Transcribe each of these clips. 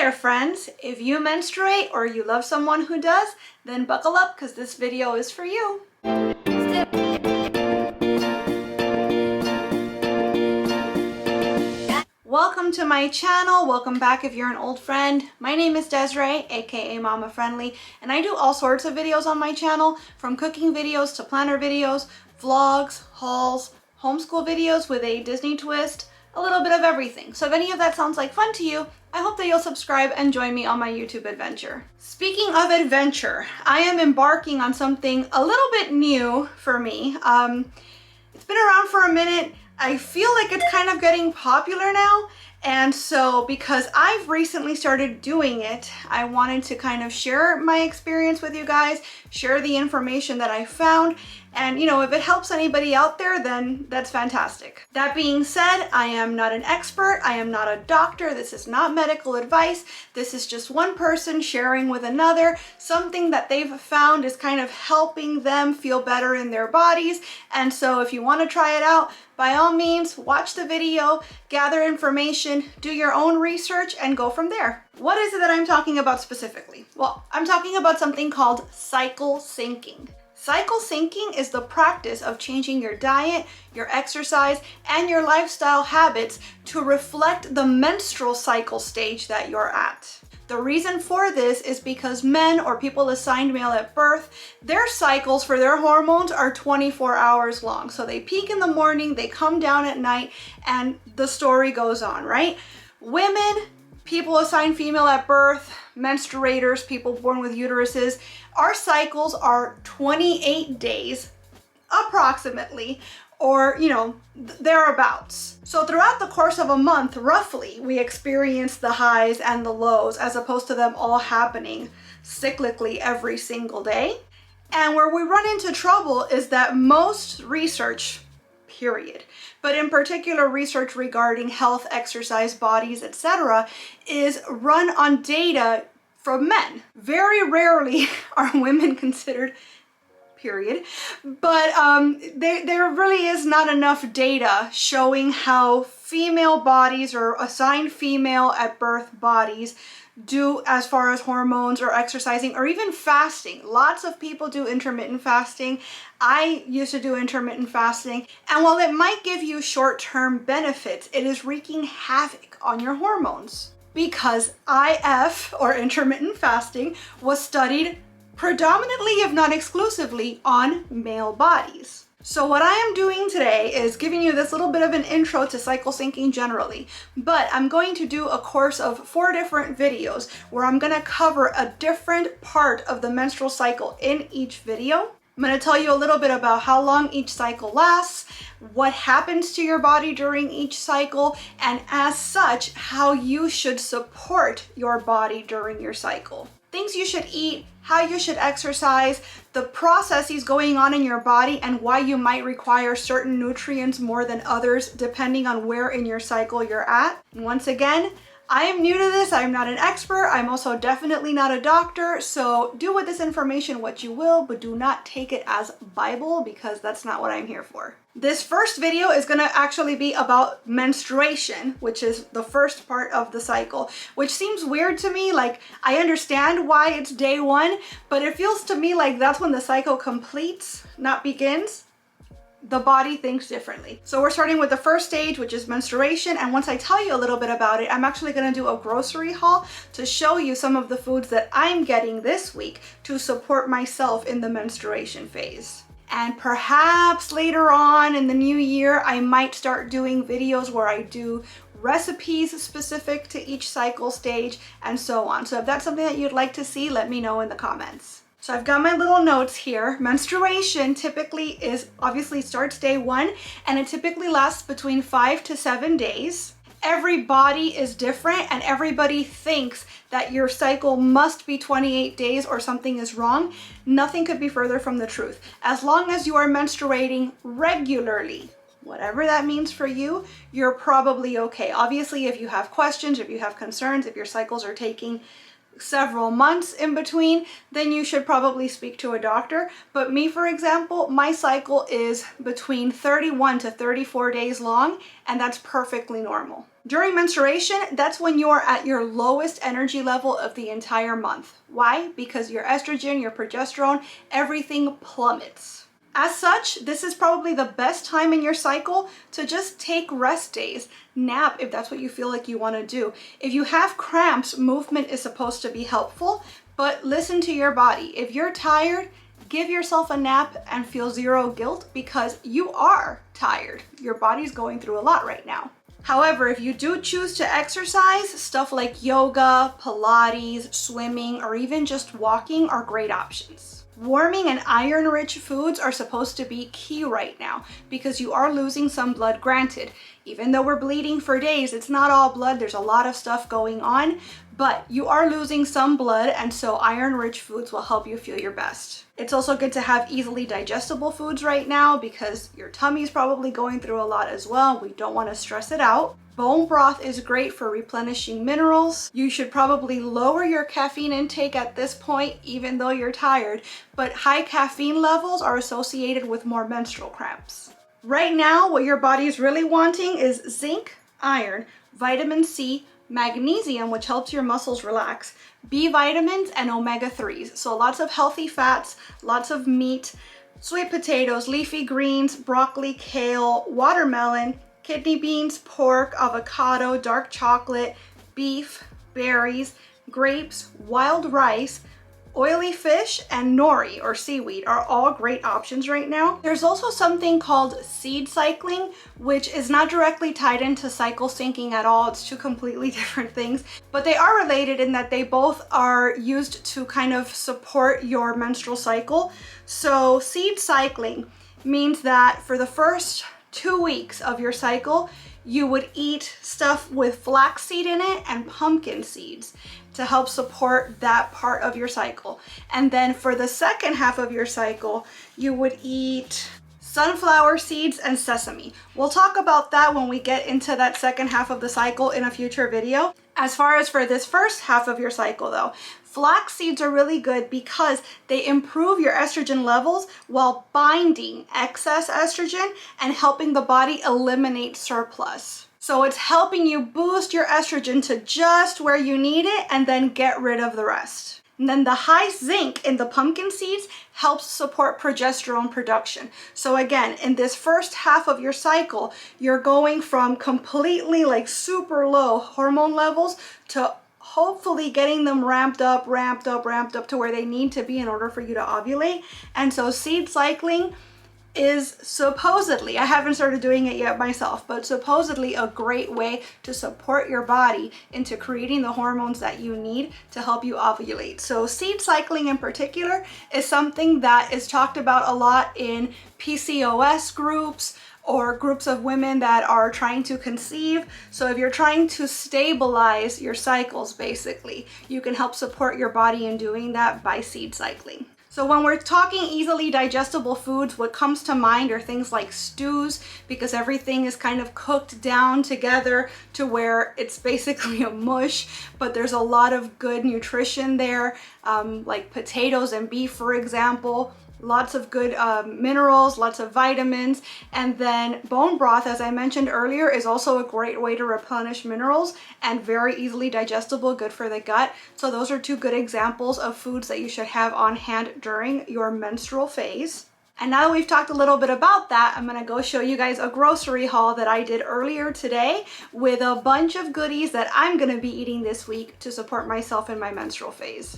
there, friends. If you menstruate or you love someone who does, then buckle up because this video is for you. Welcome to my channel. Welcome back if you're an old friend. My name is Desiree, aka Mama Friendly, and I do all sorts of videos on my channel, from cooking videos to planner videos, vlogs, hauls, homeschool videos with a Disney twist, a little bit of everything. So if any of that sounds like fun to you, I hope that you'll subscribe and join me on my YouTube adventure. Speaking of adventure, I am embarking on something a little bit new for me. It's been around for a minute. I feel like it's kind of getting popular now. And so because I've recently started doing it, I wanted to kind of share my experience with you guys, share the information that I found, and if it helps anybody out there, then that's fantastic. That being said, I am not an expert. I am not a doctor. This is not medical advice. This is just one person sharing with another something that they've found is kind of helping them feel better in their bodies. And so if you want to try it out, by all means, watch the video, gather information, do your own research, and go from there. What is it that I'm talking about specifically? Well, I'm talking about something called cycle syncing. Cycle syncing is the practice of changing your diet, your exercise, and your lifestyle habits to reflect the menstrual cycle stage that you're at. The reason for this is because men or people assigned male at birth, their cycles for their hormones are 24 hours long. So they peak in the morning, they come down at night, and the story goes on, right? Women, people assigned female at birth, menstruators, people born with uteruses, our cycles are 28 days approximately, or thereabouts. So throughout the course of a month, roughly, we experience the highs and the lows as opposed to them all happening cyclically every single day. And where we run into trouble is that most research, period, but in particular research regarding health, exercise, bodies, etc., is run on data from men. Very rarely are women considered, period, but there really is not enough data showing how female bodies or assigned female at birth bodies do as far as hormones or exercising or even fasting. Lots of people do intermittent fasting. I used to do intermittent fasting, and while it might give you short-term benefits, it is wreaking havoc on your hormones because IF, or intermittent fasting, was studied predominantly, if not exclusively, on male bodies. So what I am doing today is giving you this little bit of an intro to cycle syncing generally, but I'm going to do a course of 4 different videos where I'm going to cover a different part of the menstrual cycle in each video. I'm going to tell you a little bit about how long each cycle lasts, what happens to your body during each cycle, and as such, how you should support your body during your cycle. Things you should eat, how you should exercise, the processes going on in your body, and why you might require certain nutrients more than others depending on where in your cycle you're at. And once again, I am new to this. I'm not an expert. I'm also definitely not a doctor. So do with this information what you will, but do not take it as Bible because that's not what I'm here for. This first video is going to actually be about menstruation, which is the first part of the cycle, which seems weird to me. Like, I understand why it's day 1, but it feels to me like that's when the cycle completes, not begins. The body thinks differently. So we're starting with the first stage, which is menstruation. And once I tell you a little bit about it, I'm actually going to do a grocery haul to show you some of the foods that I'm getting this week to support myself in the menstruation phase. And perhaps later on in the new year, I might start doing videos where I do recipes specific to each cycle stage and so on. So if that's something that you'd like to see, let me know in the comments. So I've got my little notes here. Menstruation typically obviously starts day 1, and it typically lasts between 5 to 7 days. Every body is different, and everybody thinks that your cycle must be 28 days or something is wrong. Nothing could be further from the truth. As long as you are menstruating regularly, whatever that means for you, you're probably okay. Obviously, if you have questions, if you have concerns, if your cycles are taking several months in between, then you should probably speak to a doctor. But me, for example, my cycle is between 31 to 34 days long, and that's perfectly normal. During menstruation, that's when you are at your lowest energy level of the entire month. Why? Because your estrogen, your progesterone, everything plummets. As such, this is probably the best time in your cycle to just take rest days, nap if that's what you feel like you want to do. If you have cramps, movement is supposed to be helpful, but listen to your body. If you're tired, give yourself a nap and feel zero guilt because you are tired. Your body's going through a lot right now. However, if you do choose to exercise, stuff like yoga, Pilates, swimming, or even just walking are great options. Warming and iron-rich foods are supposed to be key right now because you are losing some blood. Granted, even though we're bleeding for days, it's not all blood. There's a lot of stuff going on, but you are losing some blood, and so iron-rich foods will help you feel your best. It's also good to have easily digestible foods right now because your tummy's probably going through a lot as well. We don't want to stress it out. Bone broth is great for replenishing minerals. You should probably lower your caffeine intake at this point, even though you're tired, but high caffeine levels are associated with more menstrual cramps. Right now, what your body is really wanting is zinc, iron, vitamin C, magnesium, which helps your muscles relax, B vitamins, and omega-3s. So lots of healthy fats, lots of meat, sweet potatoes, leafy greens, broccoli, kale, watermelon, kidney beans, pork, avocado, dark chocolate, beef, berries, grapes, wild rice, oily fish, and nori or seaweed are all great options right now. There's also something called seed cycling, which is not directly tied into cycle syncing at all. It's two completely different things, but they are related in that they both are used to kind of support your menstrual cycle. So seed cycling means that for the first 2 weeks of your cycle, you would eat stuff with flaxseed in it and pumpkin seeds to help support that part of your cycle. And then for the second half of your cycle, you would eat sunflower seeds and sesame. We'll talk about that when we get into that second half of the cycle in a future video. As far as for this first half of your cycle though, flax seeds are really good because they improve your estrogen levels while binding excess estrogen and helping the body eliminate surplus. So it's helping you boost your estrogen to just where you need it and then get rid of the rest. And then the high zinc in the pumpkin seeds helps support progesterone production. So again, in this first half of your cycle, you're going from completely like super low hormone levels to hopefully getting them ramped up to where they need to be in order for you to ovulate. And so seed cycling is supposedly, I haven't started doing it yet myself, but supposedly a great way to support your body into creating the hormones that you need to help you ovulate. So seed cycling in particular is something that is talked about a lot in PCOS groups or groups of women that are trying to conceive. So if you're trying to stabilize your cycles, basically, you can help support your body in doing that by seed cycling. So when we're talking easily digestible foods, what comes to mind are things like stews, because everything is kind of cooked down together to where it's basically a mush, but there's a lot of good nutrition there, like potatoes and beef, for example. Lots of good minerals, lots of vitamins, and then bone broth, as I mentioned earlier, is also a great way to replenish minerals and very easily digestible, good for the gut. So those are two good examples of foods that you should have on hand during your menstrual phase. And now that we've talked a little bit about that, I'm gonna go show you guys a grocery haul that I did earlier today with a bunch of goodies that I'm gonna be eating this week to support myself in my menstrual phase.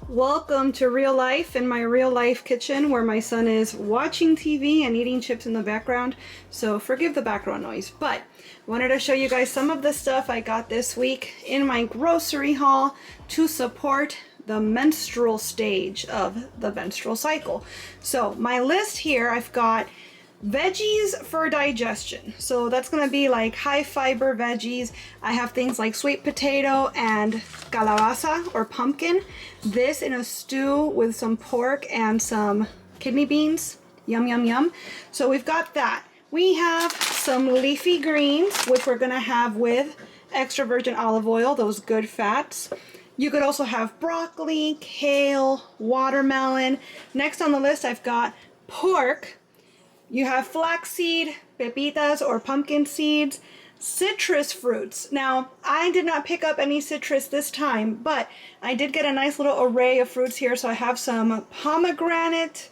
Welcome to real life in my real life kitchen where my son is watching TV and eating chips in the background. So forgive the background noise, but wanted to show you guys some of the stuff I got this week in my grocery haul to support the menstrual stage of the menstrual cycle. So my list here, I've got veggies for digestion. So that's going to be like high fiber veggies. I have things like sweet potato and calabaza or pumpkin. This in a stew with some pork and some kidney beans. Yum, yum, yum. So we've got that. We have some leafy greens, which we're gonna have with extra virgin olive oil, those good fats. You could also have broccoli, kale, watermelon. Next on the list, I've got pork. You have flaxseed, pepitas, or pumpkin seeds, citrus fruits. Now, I did not pick up any citrus this time, but I did get a nice little array of fruits here. So I have some pomegranate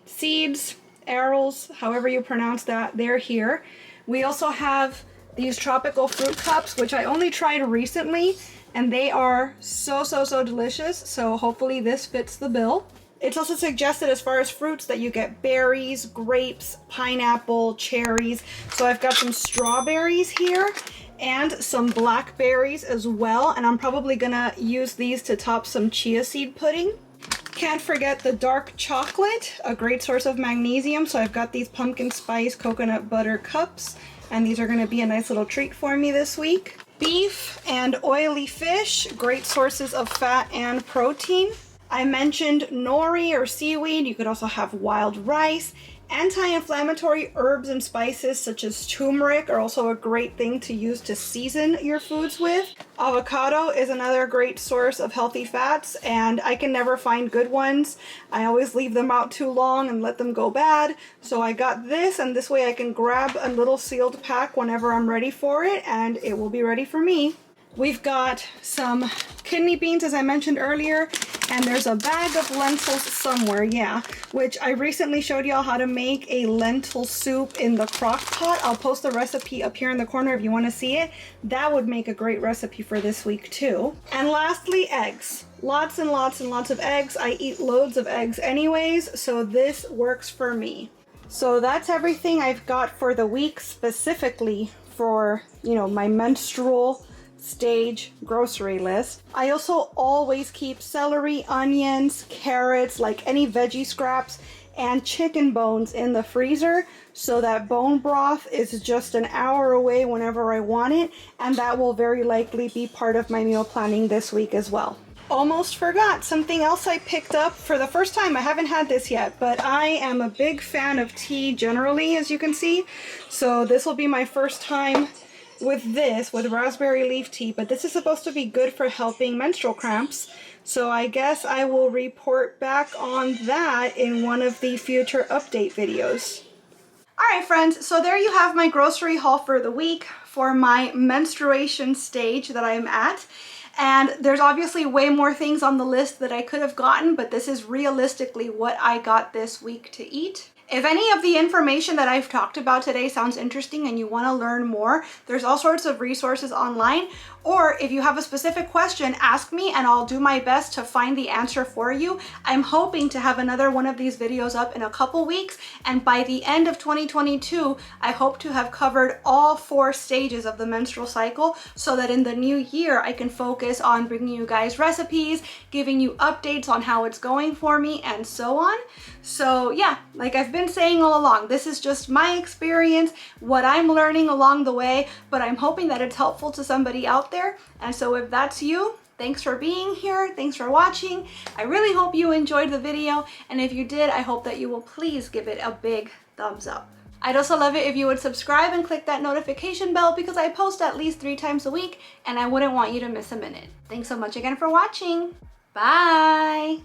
seeds, arils, however you pronounce that, they're here. We also have these tropical fruit cups, which I only tried recently, and they are so delicious. So hopefully this fits the bill. It's also suggested as far as fruits that you get berries, grapes, pineapple, cherries. So I've got some strawberries here and some blackberries as well. And I'm probably gonna use these to top some chia seed pudding. Can't forget the dark chocolate, a great source of magnesium. So I've got these pumpkin spice coconut butter cups, and these are gonna be a nice little treat for me this week. Beef and oily fish, great sources of fat and protein. I mentioned nori or seaweed. You could also have wild rice. Anti-inflammatory herbs and spices such as turmeric are also a great thing to use to season your foods with. Avocado is another great source of healthy fats, and I can never find good ones. I always leave them out too long and let them go bad. So I got this, and this way I can grab a little sealed pack whenever I'm ready for it, and it will be ready for me. We've got some kidney beans, as I mentioned earlier, and there's a bag of lentils somewhere, yeah, which I recently showed y'all how to make a lentil soup in the crock pot. I'll post the recipe up here in the corner if you want to see it. That would make a great recipe for this week too. And lastly, eggs. Lots and lots and lots of eggs. I eat loads of eggs anyways, so this works for me. So that's everything I've got for the week, specifically for, you know, my menstrual stage grocery list. I also always keep celery, onions, carrots, like any veggie scraps, and chicken bones in the freezer, so that bone broth is just an hour away whenever I want it, and that will very likely be part of my meal planning this week as well. Almost forgot something else I picked up for the first time. I haven't had this yet, but I am a big fan of tea generally, as you can see, so this will be my first time with this, with raspberry leaf tea, but this is supposed to be good for helping menstrual cramps. So I guess I will report back on that in one of the future update videos. Alright friends, so there you have my grocery haul for the week for my menstruation stage that I'm at. And there's obviously way more things on the list that I could have gotten, but this is realistically what I got this week to eat. If any of the information that I've talked about today sounds interesting and you want to learn more, there's all sorts of resources online. Or if you have a specific question, ask me and I'll do my best to find the answer for you. I'm hoping to have another one of these videos up in a couple weeks, and by the end of 2022, I hope to have covered all 4 stages of the menstrual cycle, so that in the new year, I can focus on bringing you guys recipes, giving you updates on how it's going for me, and so on. So yeah, like I've been saying all along, this is just my experience, what I'm learning along the way, but I'm hoping that it's helpful to somebody out there. And so if that's you, thanks for being here. Thanks for watching. I really hope you enjoyed the video. And if you did, I hope that you will please give it a big thumbs up. I'd also love it if you would subscribe and click that notification bell, because I post at least 3 times a week and I wouldn't want you to miss a minute. Thanks so much again for watching. Bye.